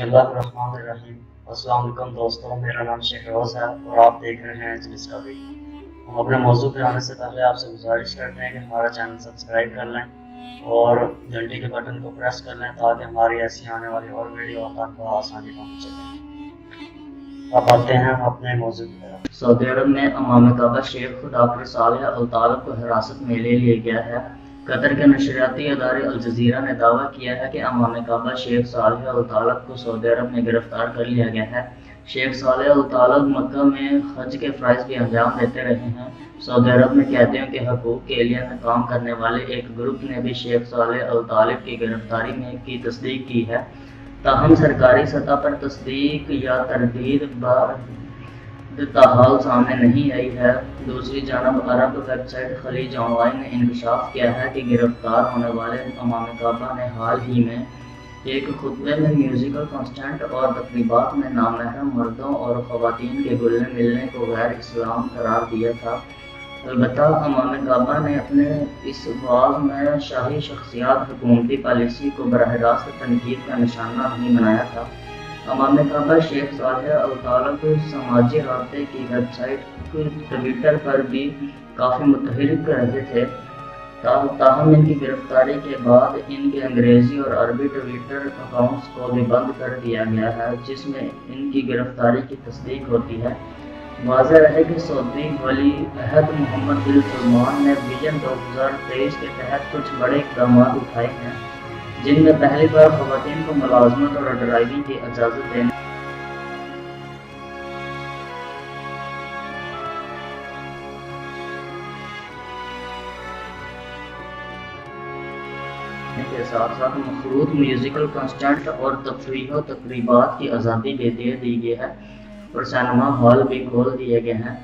बिस्मिल्लाहिर्रहमानिर्रहीम। अस्सलाम वालेकुम दोस्तों, मेरा नाम शहरोज़ है और आप देख रहे हैं एजलिस का वीडियो। हम अपने मौजू पे आने से पहले आपसे गुजारिश करते हैं कि हमारा चैनल सब्सक्राइब कर लें और घंटी के बटन को प्रेस कर लें ताकि हमारी ऐसी आने वाली और वीडियो आप तक आसानी पहुँच। अब आते हैं अपने मौजू की तरफ। सऊदी अरब में इमाम काबा शेख डॉक्टर सालेह अल तालब को हिरासत में ले लिया गया है। कतर के नशरियाती इदारे अल जज़ीरा ने दावा किया है कि इमाम काबा शेख सालेह अल तालब को सऊदी अरब में गिरफ्तार कर लिया गया है। शेख सालेह अल तालब मक्का में हज के फ़राइज़ भी अंजाम देते रहे हैं। सऊदी अरब में कैदियों के हकूक़ के लिए काम करने वाले एक ग्रुप ने भी शेख सालेह अल तालब की गिरफ्तारी की तस्दीक की है। ताहम सरकारी सतह पर तस्दीक या तरदीद ताहाल सामने नहीं आई है। दूसरी जानब अरब वेबसाइट खलीज ऑनलाइन ने इंकशाफ किया है कि गिरफ्तार होने वाले इमाम काबा ने हाल ही में एक खुतबे में म्यूजिकल कॉन्सर्ट और तकरीबात में नामहरम मर्दों और ख़वातीन के घुलने मिलने को गैर इस्लाम करार दिया था। अलबत्ता इमाम काबा ने अपने इस वाज़ में शाही शख्सियात हुकूमती पॉलिसी को बराह रास्त तनकीद का निशाना नहीं बनाया था। इमाम काबा शेख सालेह अल तालब समाजी राब्ते की वेबसाइट ट्विटर पर भी काफ़ी मुतहरिक रहे थे। ताहम इनकी गिरफ्तारी के बाद इनके अंग्रेज़ी और अरबी ट्विटर अकाउंट्स को भी बंद कर दिया गया है जिसमें इनकी गिरफ्तारी की तस्दीक होती है। वाज़ेह रहे कि सऊदी वली अहद मोहम्मद बिन सलमान ने विजन 2023 के तहत कुछ बड़े इक़दाम उठाए हैं जिनमें पहली बार ख़वातीन को मुलाज़मत और ड्राइविंग की इजाज़त देने के साथ साथ मखरूत म्यूजिकल कॉन्सर्ट और तफरीह तकरीबात की आज़ादी दे दी गई है और सिनेमा हॉल भी खोल दिए गए हैं।